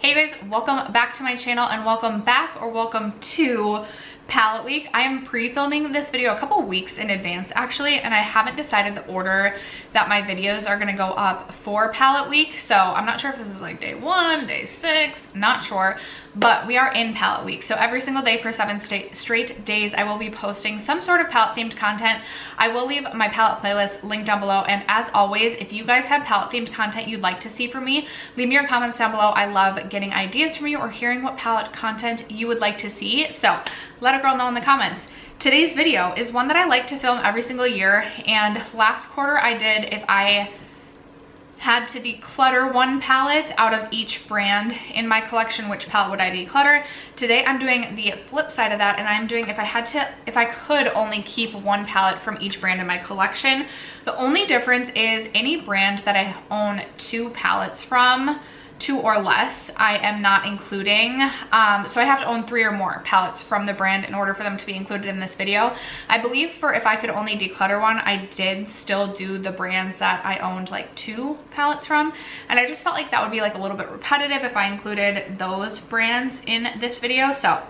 Hey guys, welcome back to my channel and welcome back or welcome to palette week. I am pre-filming this video a couple weeks in advance actually, and I haven't decided the order that my videos are going to go up for palette week. So I'm not sure if this is like day 1, day 6, not sure, but we are in palette week. So every single day for 7 straight days, I will be posting some sort of palette themed content. I will leave my palette playlist linked down below. And as always, if you guys have palette themed content you'd like to see from me, leave me your comments down below. I love getting ideas from you or hearing what palette content you would like to see. So let a girl know in the comments. Today's video is one that I like to film every single year, and last quarter I did if I had to declutter one palette out of each brand in my collection, which palette would I declutter? Today I'm doing the flip side of that, and I'm doing if I could only keep one palette from each brand in my collection. The only difference is any brand that I own 2 palettes from, 2 or less, I am not including. So I have to own 3 or more palettes from the brand in order for them to be included in this video. I believe for if I could only declutter one, I did still do the brands that I owned like 2 palettes from. And I just felt like that would be like a little bit repetitive if I included those brands in this video. So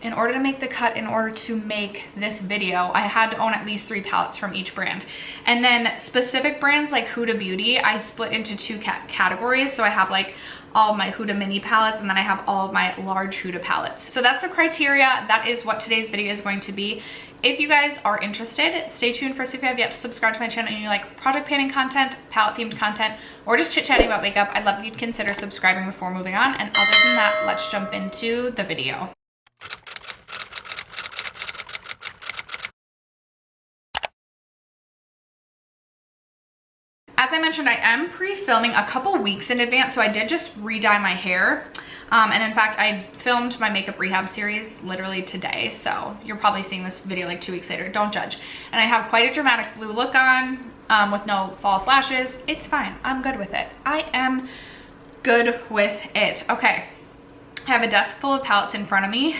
in order to make the cut, in order to make this video, I had to own at least 3 palettes from each brand. And then specific brands like Huda Beauty, I split into 2 categories. So I have like all of my Huda mini palettes, and then I have all of my large Huda palettes. So that's the criteria. That is what today's video is going to be. If you guys are interested, stay tuned. First, if you have yet to subscribe to my channel and you like project planning content, palette themed content, or just chit-chatting about makeup, I'd love if you'd consider subscribing before moving on. And other than that, let's jump into the video. As I mentioned, I am pre-filming a couple weeks in advance, so I did just re-dye my hair. And in fact, I filmed my makeup rehab series literally today, so you're probably seeing this video like 2 weeks later. Don't judge. And I have quite a dramatic blue look on with no false lashes. It's fine. I'm good with it. I am good with it. Okay. I have a desk full of palettes in front of me,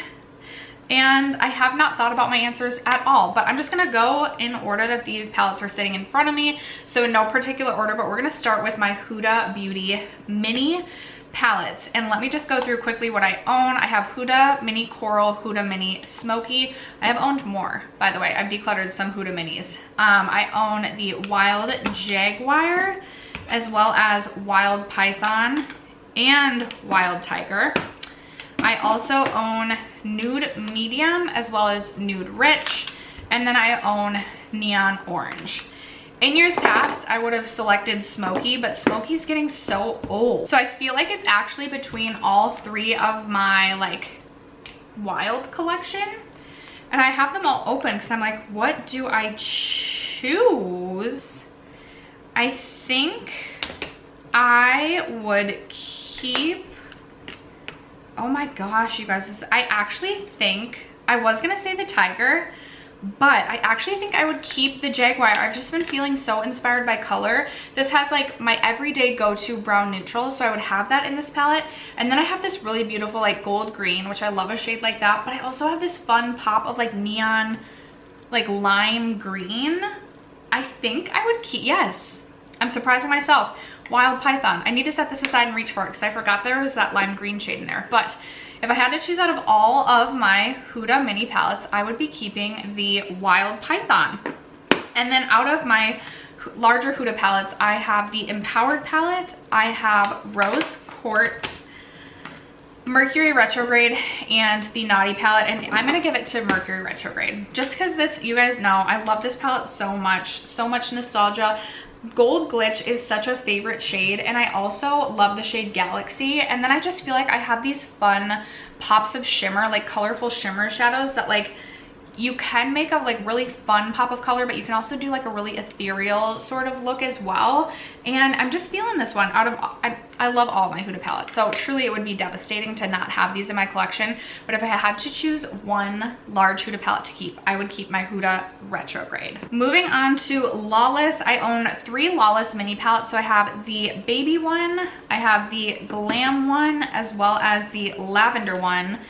and I have not thought about my answers at all, but I'm just gonna go in order that these palettes are sitting in front of me. So in no particular order, but we're gonna start with my Huda Beauty mini palettes. And let me just go through quickly what I own. I have Huda Mini Coral, Huda Mini Smoky. I have owned more, by the way. I've decluttered some Huda Minis. I own the Wild Jaguar, as well as Wild Python and Wild Tiger. I also own Nude Medium as well as Nude Rich, and then I own Neon Orange. In years past, I would have selected Smoky, but Smoky's getting so old. So I feel like it's actually between all 3 of my like Wild collection, and I have them all open because I'm like, what do I choose? I think I would keep, oh my gosh, you guys, I actually think I was gonna say the Tiger, but I actually think I would keep the Jaguar. I've just been feeling so inspired by color. This has like my everyday go-to brown neutral, so I would have that in this palette. And then I have this really beautiful like gold green, which I love a shade like that, but I also have this fun pop of like neon, like lime green. I think I would keep, yes, I'm surprising myself. Wild Python. I need to set this aside and reach for it because I forgot there was that lime green shade in there. But if I had to choose out of all of my Huda mini palettes, I would be keeping the Wild Python. And then out of my larger Huda palettes, I have the Empowered palette, I have Rose Quartz, Mercury Retrograde, and the Naughty palette. And I'm gonna give it to Mercury Retrograde just because this, you guys know, I love this palette so much nostalgia. Gold Glitch is such a favorite shade, and I also love the shade Galaxy. And then I just feel like I have these fun pops of shimmer, like colorful shimmer shadows that like you can make a like really fun pop of color, but you can also do like a really ethereal sort of look as well. And I'm just feeling this one out of, I love all of my Huda palettes, so truly it would be devastating to not have these in my collection. But if I had to choose one large Huda palette to keep, I would keep my Huda Retrograde. Moving on to Lawless, I own 3 Lawless mini palettes. So I have the baby one, I have the glam one, as well as the lavender one.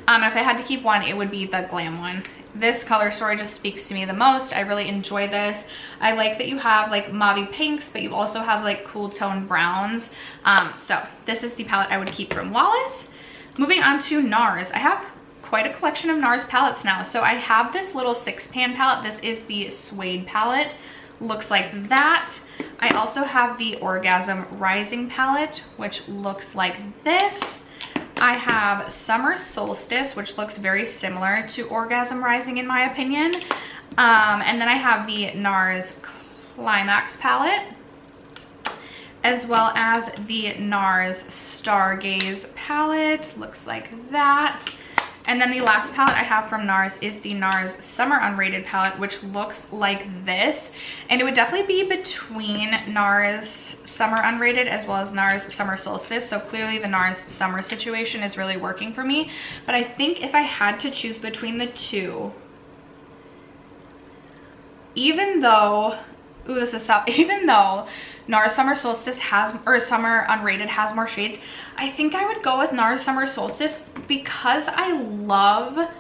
If I had to keep one, it would be the glam one. this color story just speaks to me the most. I really enjoy this. I like that you have like mauve pinks, but you also have like cool tone browns. So this is the palette I would keep from Lawless. Moving on to Nars. I have quite a collection of Nars palettes now. So I have this little 6-pan palette. This is the Suede palette. Looks like that. I also have the Orgasm Rising palette, which looks like this. I have Summer Solstice, which looks very similar to Orgasm Rising in my opinion. And then I have the Nars Climax palette, as well as the Nars Stargaze palette. Looks like that. And then the last palette I have from Nars is the Nars Summer Unrated palette, which looks like this. And it would definitely be between Nars Summer Unrated as well as Nars Summer Solstice. So clearly the Nars Summer situation is really working for me. But I think if I had to choose between the two, even though, ooh, this is tough, even though Nars Summer Solstice has, or Summer Unrated has more shades, I think I would go with Nars Summer Solstice because I love,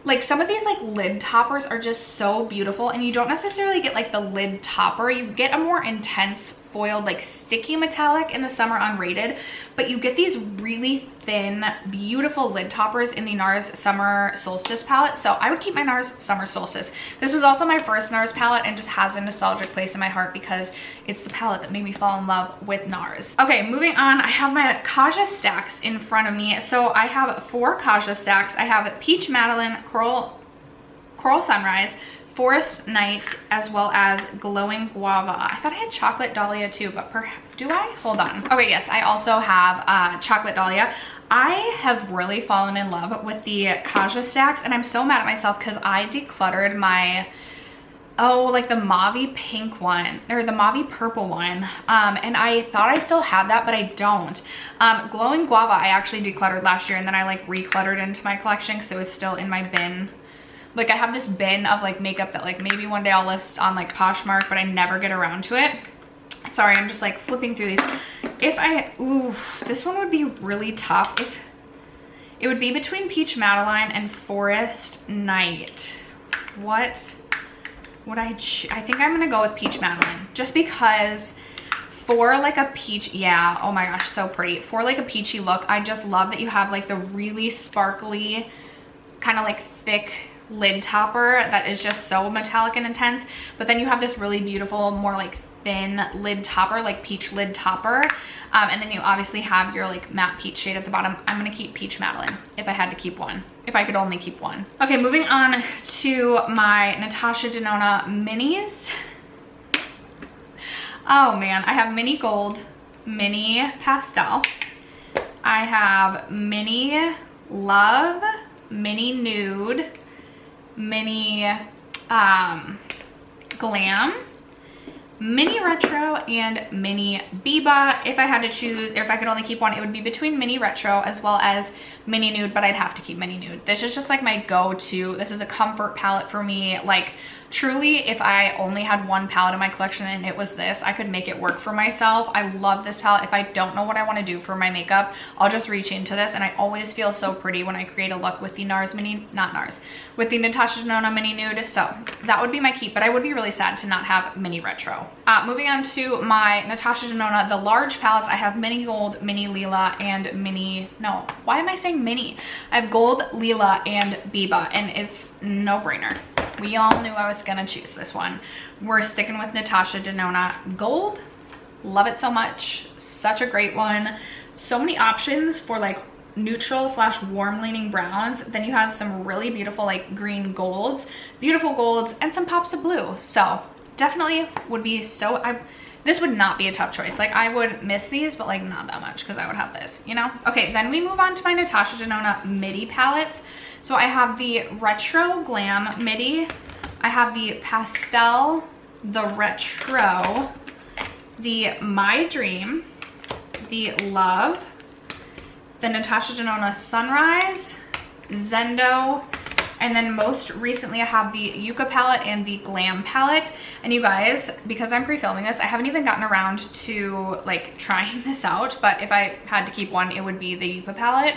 like, some of these like lid toppers are just so beautiful, and you don't necessarily get like the lid topper. You get a more intense foiled like sticky metallic in the Summer Unrated, but you get these really thin, beautiful lid toppers in the Nars Summer Solstice palette. So I would keep my Nars Summer Solstice. This was also my first Nars palette and just has a nostalgic place in my heart because it's the palette that made me fall in love with Nars. Okay, moving on, I have my Kaja stacks in front of me. So I have 4 Kaja stacks. I have Peach Madeline, Coral Sunrise, Forest Night, as well as Glowing Guava. I thought I had Chocolate Dahlia too, but perhaps, do I? Hold on. Okay, yes, I also have Chocolate Dahlia. I have really fallen in love with the Kaja stacks, and I'm so mad at myself because I decluttered my, like the mauve pink one, or the mauve purple one. And I thought I still had that, but I don't. Glowing Guava I actually decluttered last year, and then I like recluttered into my collection because it was still in my bin. Like, I have this bin of like makeup that like maybe one day I'll list on like Poshmark, but I never get around to it. Sorry, I'm just like flipping through these. If I, ooh, this one would be really tough. If it would be between Peach Madeline and Forest Night. What would I think I'm gonna go with Peach Madeline, just because for like a peach, yeah, oh my gosh, so pretty. For like a peachy look, I just love that you have like the really sparkly, kind of like thick lid topper that is just so metallic and intense, but then you have this really beautiful, more like thin lid topper, like peach lid topper, and then you obviously have your like matte peach shade at the bottom. I'm gonna keep Peach Madeline if I had to keep one, if I could only keep one. Okay, moving on to my Natasha Denona minis. Oh man, I have mini gold, mini pastel, I have mini love, mini nude, mini glam, mini retro, and mini biba. If I had to choose, or if I could only keep one, it would be between mini retro as well as mini nude, but I'd have to keep mini nude. This is just like my go-to. This is a comfort palette for me. Like, truly, if I only had one palette in my collection and it was this, I could make it work for myself. I love this palette. If I don't know what I want to do for my makeup, I'll just reach into this, and I always feel so pretty when I create a look with the Nars mini, not Nars, with the Natasha Denona mini nude. So that would be my keep, but I would be really sad to not have mini retro. Moving on to my Natasha Denona, the large palettes, I have mini gold, mini lila, and mini, no, why am I saying mini? I have gold, lila, and biba, and it's no brainer. We all knew I was gonna choose this one. We're sticking with Natasha Denona gold. Love it so much. Such a great one. So many options for like neutral slash warm leaning browns. Then you have some really beautiful like green golds, beautiful golds, and some pops of blue. So definitely would be so, this would not be a tough choice. Like, I would miss these, but like not that much because I would have this, you know? Okay, then we move on to my Natasha Denona midi palettes. So I have the Retro Glam midi, I have the Pastel, the Retro, the My Dream, the Love, the Natasha Denona Sunrise, Zendo, and then most recently I have the Yucca palette and the Glam palette. And you guys, because I'm pre-filming this, I haven't even gotten around to like trying this out, but if I had to keep one, it would be the Yucca palette.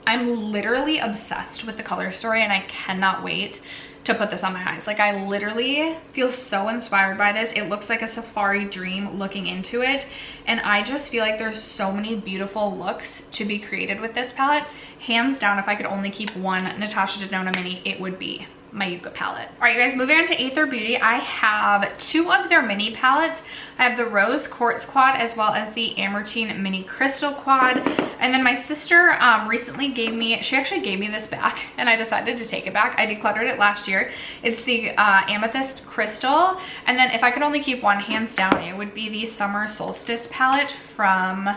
I'm literally obsessed with the color story and I cannot wait to put this on my eyes. Like, I literally feel so inspired by this. It looks like a safari dream looking into it, and I just feel like there's so many beautiful looks to be created with this palette. Hands down, if I could only keep one Natasha Denona mini, it would be my Yucca palette. All right, you guys, moving on to Aether Beauty. I have two of their mini palettes. I have the Rose Quartz Quad as well as the Amartine Mini Crystal Quad. And then my sister recently gave me, she actually gave me this back and I decided to take it back. I decluttered it last year. It's the Amethyst Crystal. And then if I could only keep one, hands down, it would be the Summer Solstice palette from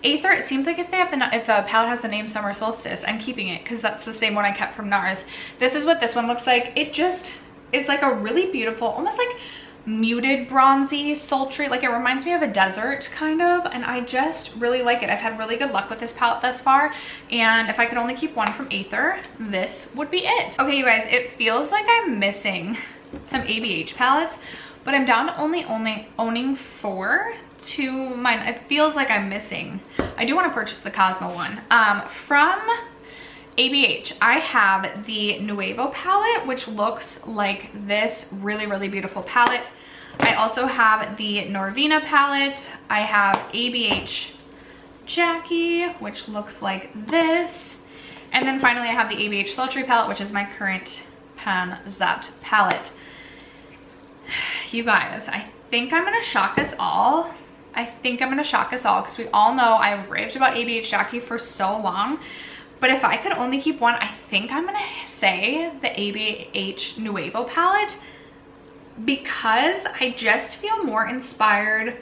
Aether. It seems like if the palette has the name Summer Solstice, I'm keeping it because that's the same one I kept from Nars. This is what this one looks like. It just is like a really beautiful, almost like muted bronzy, sultry, like it reminds me of a desert kind of, and I just really like it. I've had really good luck with this palette thus far, and if I could only keep one from Aether, this would be it. Okay, you guys, it feels like I'm missing some ABH palettes, but I'm down to only owning 4 to mine. It feels like I'm missing. I do want to purchase the Cosmo one. From ABH, I have the Nuevo palette, which looks like this really, really beautiful palette. I also have the Norvina palette. I have ABH Jackie, which looks like this. And then finally I have the ABH Sultry palette, which is my current Panzat palette. You guys, I think I'm gonna shock us all. Because we all know I've raved about ABH Jackie for so long. But if I could only keep one, I think I'm gonna say the ABH Nuevo palette, because I just feel more inspired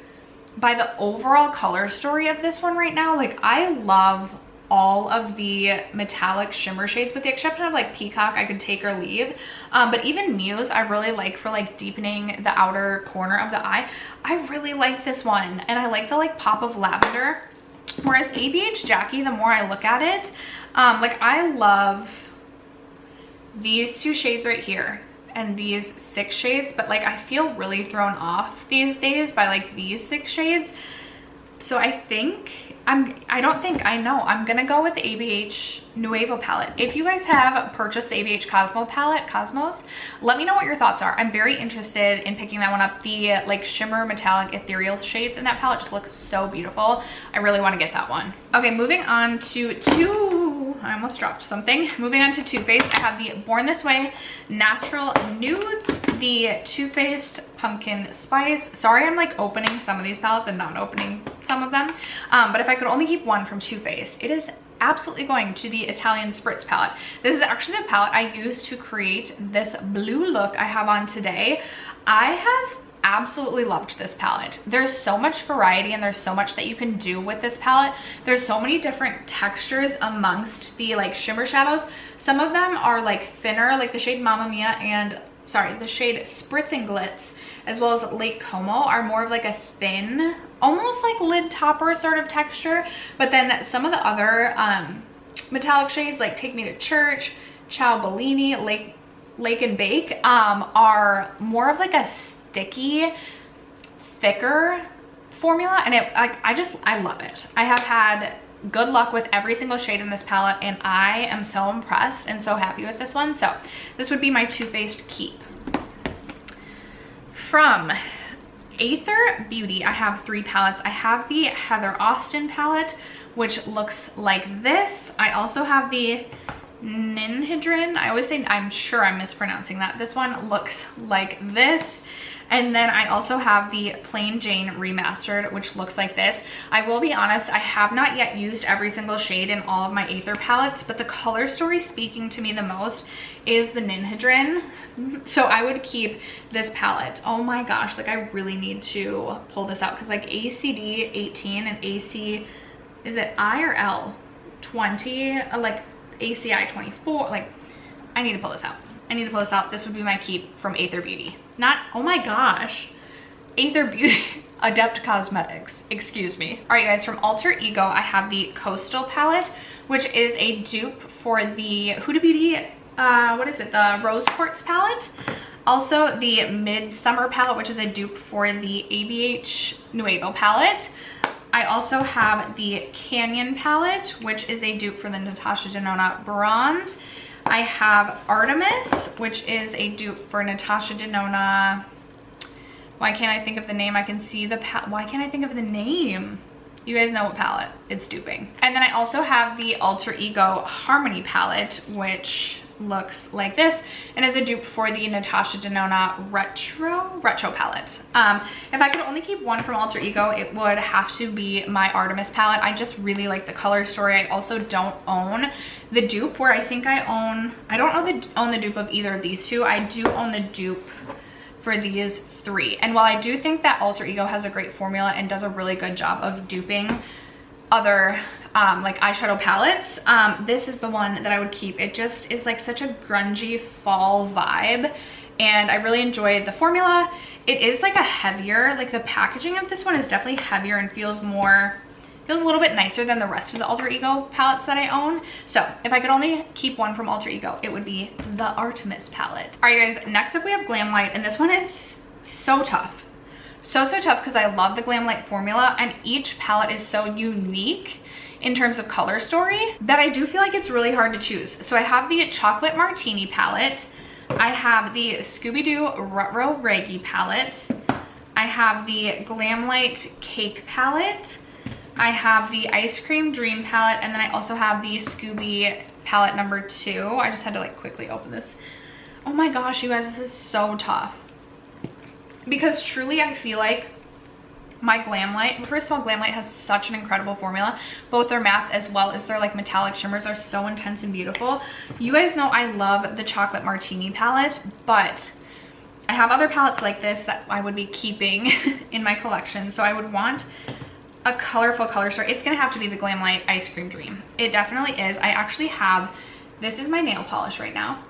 by the overall color story of this one right now. Like, I love all of the metallic shimmer shades with the exception of like Peacock, I could take or leave. But even Muse, I really like for like deepening the outer corner of the eye. I really like this one, and I like the like pop of lavender. Whereas ABH Jackie, the more I look at it, like I love these 2 shades right here and these 6 shades, but like I feel really thrown off these days by like these 6 shades. So I think I'm gonna go with the ABH Nuevo palette. If you guys have purchased the ABH Cosmo palette, Cosmos, let me know what your thoughts are. I'm very interested in picking that one up. The like shimmer metallic ethereal shades in that palette just look so beautiful. I really want to get that one. Okay, moving on to I almost dropped something. Moving on to Too Faced, I have the Born This Way Natural Nudes, the Too Faced Pumpkin Spice. Sorry, I'm like opening some of these palettes and not opening some of them. But if I could only keep one from Too Faced, it is absolutely going to the Italian Spritz palette. This is actually the palette I used to create this blue look I have on today. I have absolutely loved this palette. There's so much variety and there's so much that you can do with this palette. There's so many different textures amongst the like shimmer shadows. Some of them are like thinner, like the shade Mamma Mia and the shade Spritzing Glitz, as well as Lake Como, are more of like a thin, almost like lid topper sort of texture. But then some of the other metallic shades like Take Me to Church, Ciao Bellini, Lake and Bake are more of like a sticky, thicker formula, and I love it. I have had good luck with every single shade in this palette, and I am so impressed and so happy with this one. So this would be my Too Faced keep. From Aether Beauty, I have 3 palettes. I have the Heather Austin palette, which looks like this. I also have the Ninhydrin. I'm sure I'm mispronouncing that. This one looks like this. And then I also have the Plain Jane Remastered, which looks like this. I will be honest, I have not yet used every single shade in all of my Aether palettes, but the color story speaking to me the most is the Ninhydrin. So I would keep this palette. Oh my gosh, like I really need to pull this out because like ACD 18 and AC, is it I or L? 20, like ACI 24, like I need to pull this out. This would be my keep from Aether Beauty. Oh my gosh, Aether Beauty, Adept Cosmetics, excuse me. All right, guys, from Alter Ego, I have the Coastal palette, which is a dupe for the Huda Beauty, the Rose Quartz palette. Also the Midsummer palette, which is a dupe for the ABH Nuevo palette. I also have the Canyon palette, which is a dupe for the Natasha Denona Bronze. I have Artemis, which is a dupe for Natasha Denona. Why can't I think of the name? I can see the why can't I think of the name? You guys know what palette. It's duping. And then I also have the Alter Ego Harmony palette, which looks like this and is a dupe for the Natasha Denona retro palette. If I could only keep one from Alter Ego, it would have to be my Artemis palette. I just really like the color story. I also don't own the dupe, where I think I don't own the dupe of either of these two. I do own the dupe for these three. And while I do think that Alter Ego has a great formula and does a really good job of duping other like eyeshadow palettes, this is the one that I would keep. It just is like such a grungy fall vibe, and I really enjoyed the formula. It is like a heavier, like the packaging of this one is definitely heavier and feels a little bit nicer than the rest of the Alter Ego palettes that I own. So if I could only keep one from Alter Ego, it would be the Artemis palette. All right, guys, next up we have Glamlite, and this one is so tough. So tough because I love the Glamlite formula, and each palette is so unique in terms of color story that I do feel like it's really hard to choose. So I have the Chocolate Martini palette. I have the Scooby-Doo Rutro Reggae palette. I have the Glamlite Cake palette. I have the Ice Cream Dream palette, and then I also have the Scooby palette number 2. I just had to like quickly open this. Oh my gosh, you guys, this is so tough. Because truly I feel like my Glamlite, first of all, Glamlite has such an incredible formula. Both their mattes as well as their like metallic shimmers are so intense and beautiful. You guys know I love the Chocolate Martini palette, but I have other palettes like this that I would be keeping in my collection. So I would want a colorful color story. It's gonna have to be the Glamlite Ice Cream Dream. It definitely is. I actually have, this is my nail polish right now.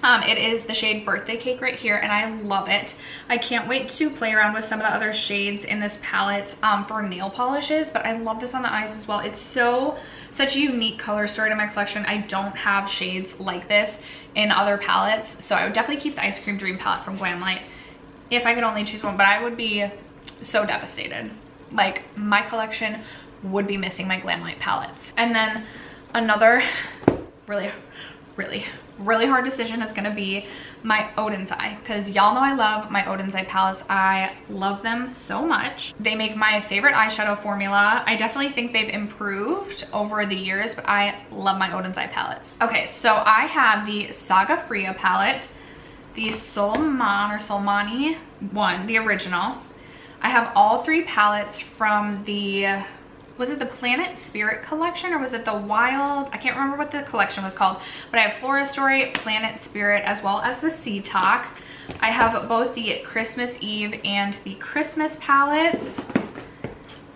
It is the shade Birthday Cake right here, and I love it. I can't wait to play around with some of the other shades in this palette for nail polishes, but I love this on the eyes as well. It's such a unique color story to my collection. I don't have shades like this in other palettes, so I would definitely keep the Ice Cream Dream palette from Glamlite if I could only choose one, but I would be so devastated. Like, my collection would be missing my Glamlite palettes. And then another really hard decision is going to be my Odin's Eye, because y'all know I love my Odin's Eye palettes. I love them so much. They make my favorite eyeshadow formula. I definitely think they've improved over the years, but I love my Odin's Eye palettes. Okay, so I have the Saga Fria palette, the Solmani one, the original. I have all 3 palettes from the, was it the Planet Spirit collection or was it the Wild? I can't remember what the collection was called, but I have Flora Story, Planet Spirit, as well as the Sea Talk. I have both the Christmas Eve and the Christmas palettes.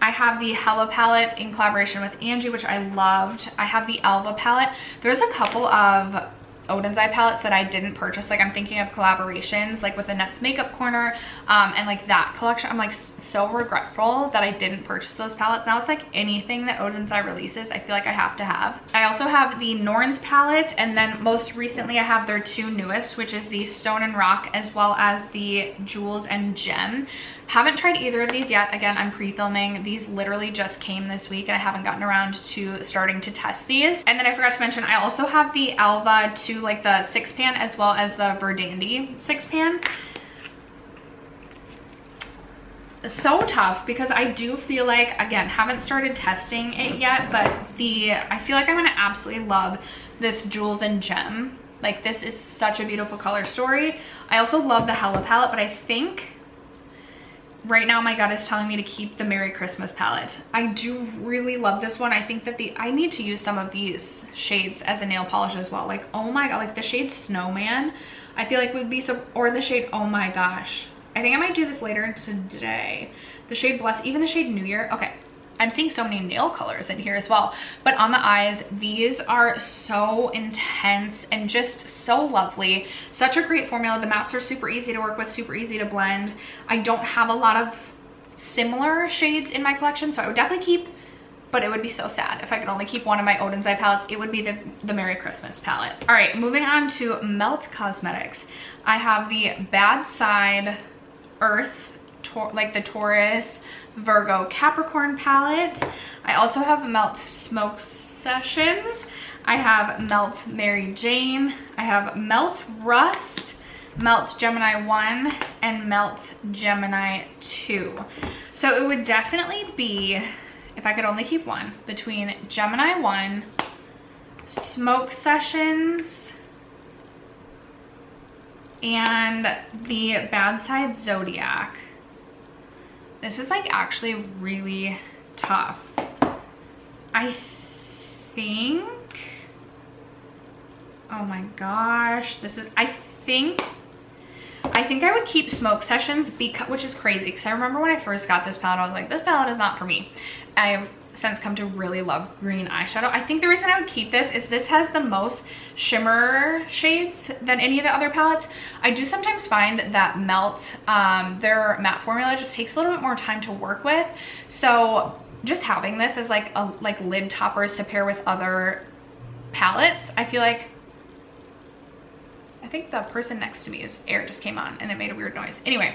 I have the Hella palette in collaboration with Angie, which I loved. I have the Alva palette. There's a couple of Odin's Eye palettes that I didn't purchase. Like, I'm thinking of collaborations like with the Nets Makeup Corner and like that collection. I'm like so regretful that I didn't purchase those palettes. Now it's like anything that Odin's Eye releases, I feel like I have to have. I also have the Norns palette, and then most recently I have their 2 newest, which is the Stone and Rock as well as the Jewels and Gem. Haven't tried either of these yet. Again, I'm pre-filming. These literally just came this week and I haven't gotten around to starting to test these. And then I forgot to mention, I also have the Alva to like the 6-pan as well as the Verdandi 6-pan. So tough because I do feel like, again, haven't started testing it yet, but I feel like I'm gonna absolutely love this Jewels and Gem. Like, this is such a beautiful color story. I also love the Hella palette, but I think right now my gut is telling me to keep the Merry Christmas palette. I do really love this one. I think that I need to use some of these shades as a nail polish as well. Like, oh my god, like the shade Snowman, I feel like would be so, or the shade, oh my gosh, I think I might do this later today. The shade Bless, even the shade New Year. Okay, I'm seeing so many nail colors in here as well, but on the eyes, these are so intense and just so lovely. Such a great formula. The mattes are super easy to work with, super easy to blend. I don't have a lot of similar shades in my collection, so I would definitely keep, but it would be so sad if I could only keep one of my Odin's Eye palettes. It would be the Merry Christmas palette. All right, moving on to Melt Cosmetics. I have the Bad Side Earth, like the Taurus Virgo Capricorn palette. I also have Melt Smoke Sessions. I have Melt Mary Jane. I have Melt Rust, Melt Gemini 1, and Melt Gemini 2. So it would definitely be, if I could only keep one, between Gemini 1, Smoke Sessions, and the Bad Side Zodiac. This is like actually really tough. I think, oh my gosh, this is, I think I would keep Smoke Sessions, because, which is crazy because I remember when I first got this palette, I was like, this palette is not for me. I have since come to really love green eyeshadow. I think the reason I would keep this is this has the most shimmer shades than any of the other palettes. I do sometimes find that Melt, their matte formula just takes a little bit more time to work with. So just having this as like lid toppers to pair with other palettes, I feel like, I think the person next to me's air just came on and it made a weird noise. Anyway,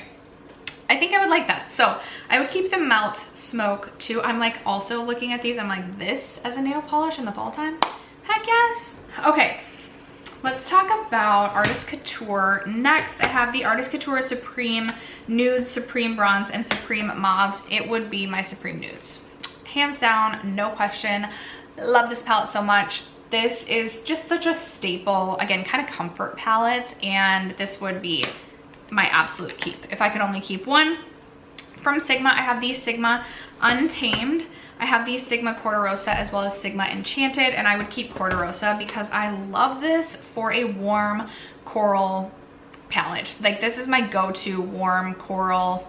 I think I would like that. So I would keep the Melt Smoke too. I'm like also looking at these, I'm like, this as a nail polish in the fall time? Heck yes. Okay, let's talk about Artist Couture. Next, I have the Artist Couture Supreme Nudes, Supreme Bronze, and Supreme Mauves. It would be my Supreme Nudes. Hands down, no question. Love this palette so much. This is just such a staple, again, kind of comfort palette, and this would be my absolute keep if I could only keep one. From Sigma, I have the Sigma Untamed. I have the Sigma Corderosa as well as Sigma Enchanted, and I would keep Corderosa because I love this for a warm coral palette. Like, this is my go-to warm coral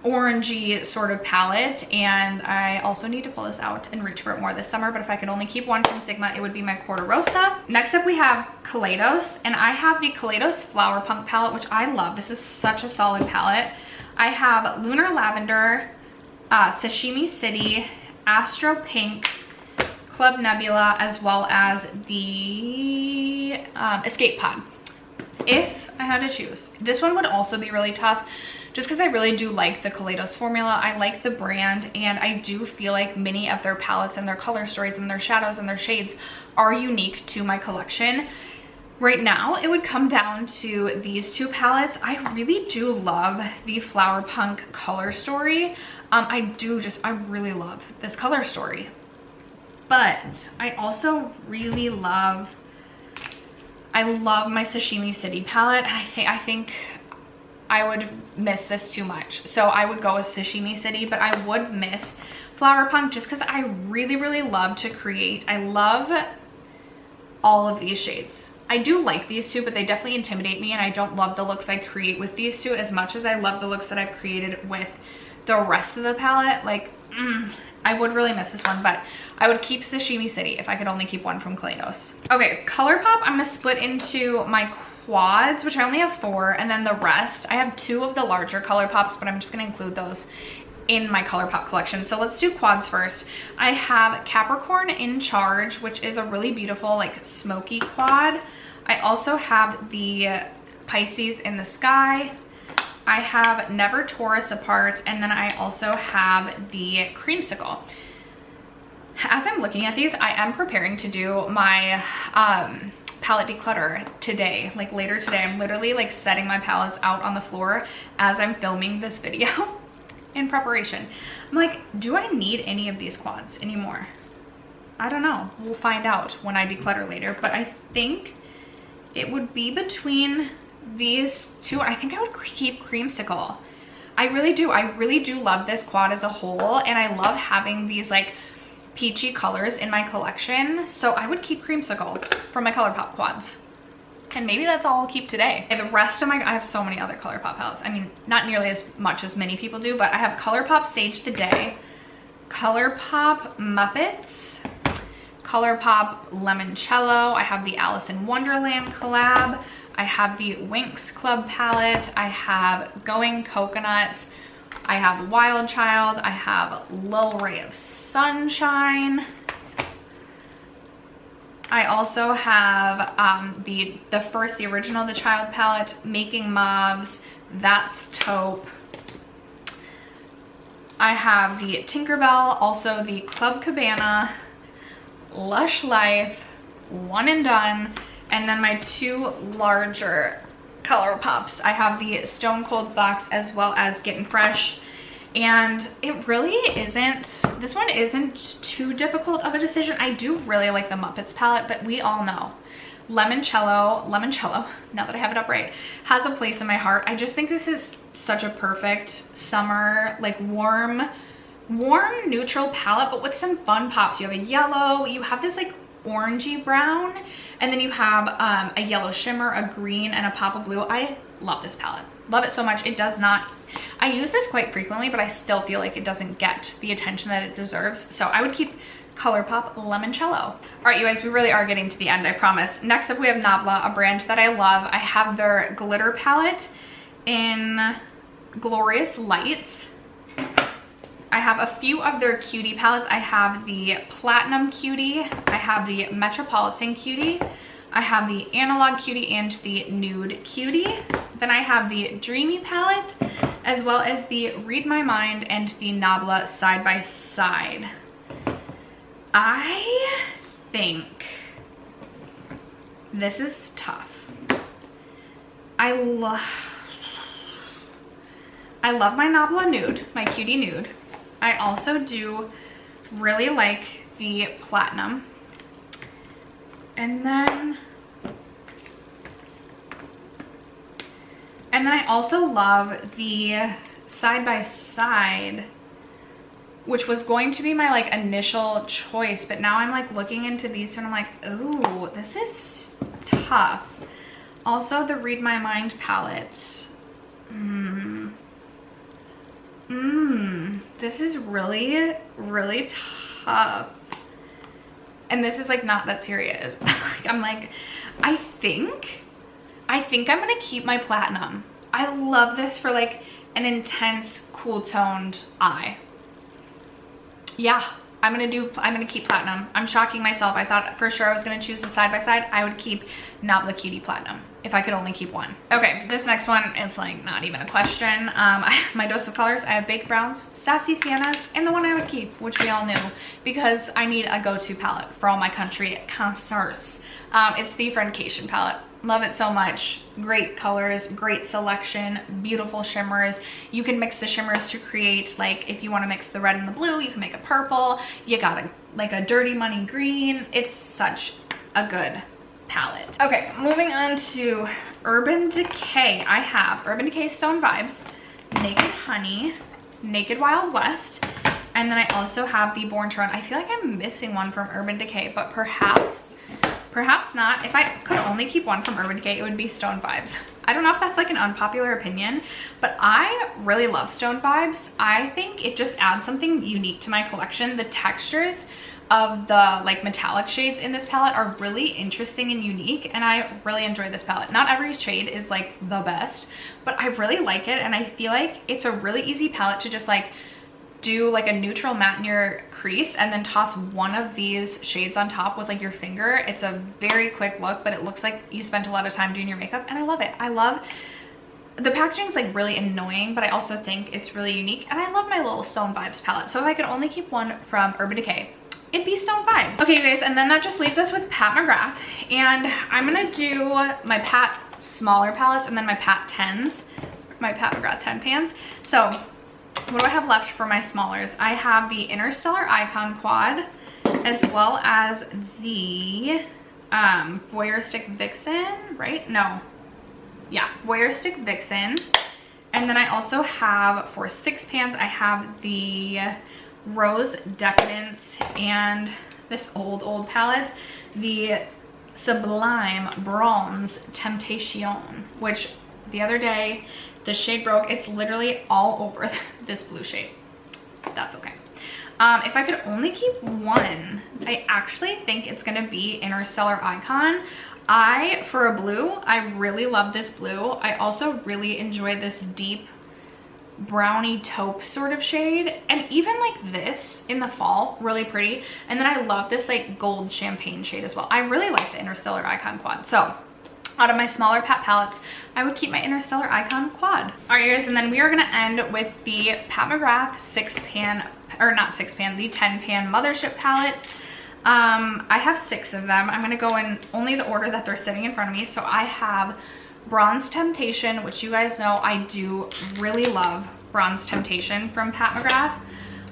orangey sort of palette, and I also need to pull this out and reach for it more this summer, but if I could only keep one from Sigma, it would be my Corderosa. Next up, we have Kaleidos, and I have the Kaleidos Flower Punk palette, which I love. This is such a solid palette. I have Lunar Lavender, Sashimi City, Astro Pink, Club Nebula, as well as the Escape Pod. If I had to choose, this one would also be really tough, just because I really do like the Kaleidos formula. I like the brand, and I do feel like many of their palettes and their color stories and their shadows and their shades are unique to my collection. Right now, it would come down to these two palettes. I really do love the Flower Punk color story. I really love this color story. But I also really love, my Sashimi City palette. And I think I would miss this too much. So I would go with Sashimi City, but I would miss Flower Punk just because I really, really love to create. I love all of these shades. I do like these two, but they definitely intimidate me, and I don't love the looks I create with these two as much as I love the looks that I've created with the rest of the palette. Like, I would really miss this one, but I would keep Sashimi City if I could only keep one from Kaleidos. Okay, Colourpop, I'm gonna split into my quads, which I only have 4, and then the rest, I have 2 of the larger Colourpops, but I'm just gonna include those in my Colourpop collection. So let's do quads first. I have Capricorn in Charge, which is a really beautiful, like, smoky quad. I also have the Pisces in the Sky. I have Never Taurus Apart, and then I also have the Creamsicle. As I'm looking at these, I am preparing to do my palette declutter today, like later today. I'm literally like setting my palettes out on the floor as I'm filming this video in preparation. I'm like, do I need any of these quads anymore? I don't know. We'll find out when I declutter later, but I think it would be between these two. I think I would keep Creamsicle. I really do love this quad as a whole, and I love having these like peachy colors in my collection, so I would keep Creamsicle for my Colourpop quads. And maybe that's all I'll keep today. And the rest of my, I have so many other Colourpop palettes. I mean, not nearly as much as many people do, but I have Colourpop Sage the Day, Colourpop Muppets, Colourpop Lemoncello. I have the Alice in Wonderland collab. I have the Winx Club palette. I have Going Coconuts. I have Wild Child. I have Lil Ray of Sunshine. I also have the original The Child palette, Making Mauves, That's Taupe, I have the Tinkerbell, also the Club Cabana, Lush Life, One and Done, and then my two larger Colourpops. I have the Stone Cold Fox as well as Getting Fresh. And it really isn't, this one isn't too difficult of a decision. I do really like the Muppets palette, but we all know Limoncello, now that I have it up right, has a place in my heart. I just think this is such a perfect summer, like warm neutral palette, but with some fun pops. You have a yellow, you have this like orangey brown, and then you have a yellow shimmer, a green, and a pop of blue. I love this palette. Love it so much. It does not, I use this quite frequently, but I still feel like it doesn't get the attention that it deserves. So I would keep Colourpop Limoncello. All right, you guys, we really are getting to the end, I promise. Next up, we have Nabla, a brand that I love. I have their glitter palette in Glorious Lights. I have a few of their cutie palettes. I have the Platinum Cutie, I have the Metropolitan Cutie, I have the Analog Cutie and the Nude Cutie. Then I have the Dreamy palette, as well as the Read My Mind and the Nabla Side by Side. I think this is tough. I love my Nabla Nude, my Cutie Nude. I also do really like the Platinum. And then I also love the Side by Side, which was going to be my like initial choice, but now I'm like looking into these and I'm like, ooh, this is tough. Also the Read My Mind palette. This is really, really tough. And this is like not that serious. I'm like, I think I'm gonna keep my Platinum. I love this for like an intense, cool toned eye. Yeah, I'm gonna keep Platinum. I'm shocking myself. I thought for sure I was gonna choose the Side by Side. I would keep Nabla Cutie Platinum if I could only keep one. Okay, this next one, it's like not even a question. My dose of colors, I have Baked Browns, Sassy Siennas, and the one I would keep, which we all knew, because I need a go-to palette for all my country concerts. It's the Friendcation palette. Love it so much. Great colors, great selection, beautiful shimmers. You can mix the shimmers to create, like if you want to mix the red and the blue, you can make a purple. You got like a Dirty Money green. It's such a good palette. Okay, moving on to Urban Decay. I have Urban Decay Stone Vibes, Naked Honey, Naked Wild West, and then I also have the Born to Run. I feel like I'm missing one from Urban Decay, but perhaps not. If I could only keep one from Urban Decay, it would be Stone Vibes. I don't know if that's like an unpopular opinion, but I really love Stone Vibes. I think it just adds something unique to my collection. The textures of the like metallic shades in this palette are really interesting and unique, and I really enjoy this palette. Not every shade is like the best, but I really like it, and I feel like it's a really easy palette to just like do like a neutral matte in your crease and then toss one of these shades on top with like your finger. It's a very quick look, but it looks like you spent a lot of time doing your makeup, and I love it. I love the packaging is like really annoying, but I also think it's really unique, and I love my little Stone Vibes palette. So if I could only keep one from Urban Decay, it'd be Stone Vibes. Okay, you guys, and then that just leaves us with Pat McGrath, and I'm gonna do my Pat smaller palettes and then my Pat 10s, my Pat McGrath 10 pans. So what do I have left for my smallers? I have the Interstellar Icon Quad, as well as the Voyeuristic Vixen, right? No. Yeah, Voyeuristic Vixen. And then I also have, for 6 pans, I have the Rose Decadence and this old palette, the Sublime Bronze Temptation, which the other day the shade broke. It's literally all over this blue shade. That's okay. If I could only keep one, I actually think it's gonna be Interstellar Icon. For a blue, I really love this blue. I also really enjoy this deep brownie taupe sort of shade, and even like this in the fall, really pretty. And then I love this like gold champagne shade as well. I really like the Interstellar Icon Quad. So out of my smaller pat palettes, I would keep my Interstellar Icon Quad. All right, guys, and then we are gonna end with the Pat McGrath 6-pan, or not 6-pan, the 10-pan Mothership palettes. I have 6 of them. I'm gonna go in only the order that they're sitting in front of me. So I have Bronze Temptation, which you guys know I do really love Bronze Temptation from Pat McGrath.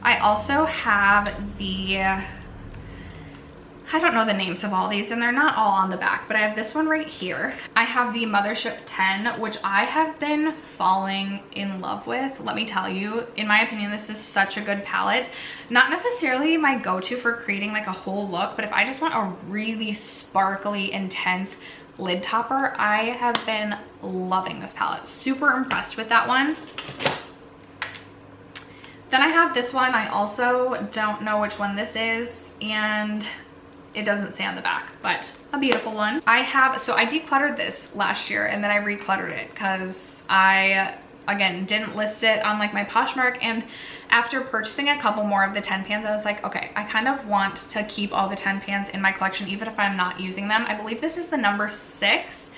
I also have the, I don't know the names of all these, and they're not all on the back, but I have this one right here. I have the Mothership 10, which I have been falling in love with. Let me tell you, in my opinion, this is such a good palette. Not necessarily my go-to for creating like a whole look, but if I just want a really sparkly, intense lid topper, I have been loving this palette. Super impressed with that one. Then I have this one. I also don't know which one this is, and it doesn't say on the back, but a beautiful one. I decluttered this last year and then I recluttered it because I, again, didn't list it on like my Poshmark, and after purchasing a couple more of the 10 pans, I was like, okay, I kind of want to keep all the 10 pans in my collection even if I'm not using them. I believe this is the number 6,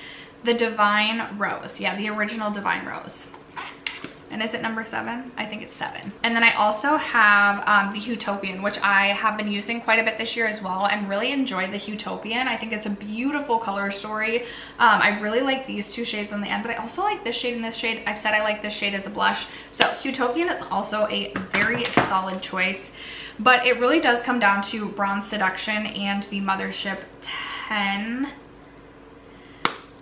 the Divine Rose. Yeah, the original Divine Rose. And is it number 7? I think it's 7. And then I also have the Utopian, which I have been using quite a bit this year as well, and really enjoy the Utopian. I think it's a beautiful color story. I really like these 2 shades on the end, but I also like this shade and this shade. I've said I like this shade as a blush. So Utopian is also a very solid choice, but it really does come down to Bronze Seduction and the Mothership 10.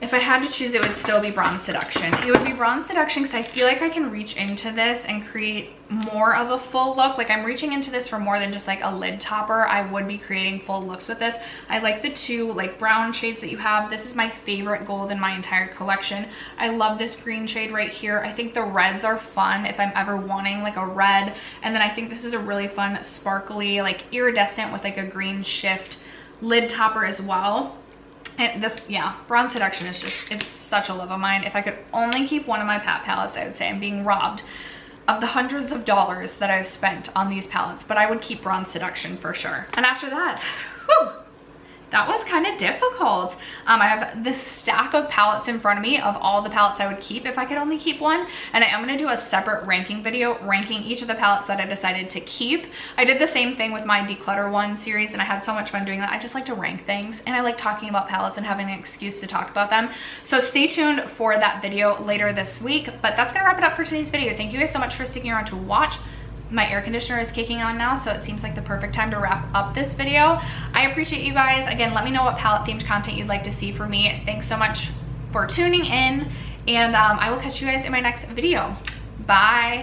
If I had to choose, it would still be Bronze Seduction. It would be Bronze Seduction because I feel like I can reach into this and create more of a full look. Like I'm reaching into this for more than just like a lid topper. I would be creating full looks with this. I like the 2 like brown shades that you have. This is my favorite gold in my entire collection. I love this green shade right here. I think the reds are fun if I'm ever wanting like a red. And then I think this is a really fun, sparkly, like iridescent with like a green shift lid topper as well. And this, yeah, Bronze Seduction is just, it's such a love of mine. If I could only keep one of my pat palettes, I would say I'm being robbed of the hundreds of dollars that I've spent on these palettes, but I would keep Bronze Seduction for sure. And after that, whew, that was kind of difficult. I have this stack of palettes in front of me of all the palettes I would keep if I could only keep one. And I am going to do a separate ranking video ranking each of the palettes that I decided to keep. I did the same thing with my Declutter One series and I had so much fun doing that. I just like to rank things and I like talking about palettes and having an excuse to talk about them. So stay tuned for that video later this week. But that's going to wrap it up for today's video. Thank you guys so much for sticking around to watch. My air conditioner is kicking on now, so it seems like the perfect time to wrap up this video. I appreciate you guys. Again, let me know what palette themed content you'd like to see from me. Thanks so much for tuning in, and I will catch you guys in my next video. Bye.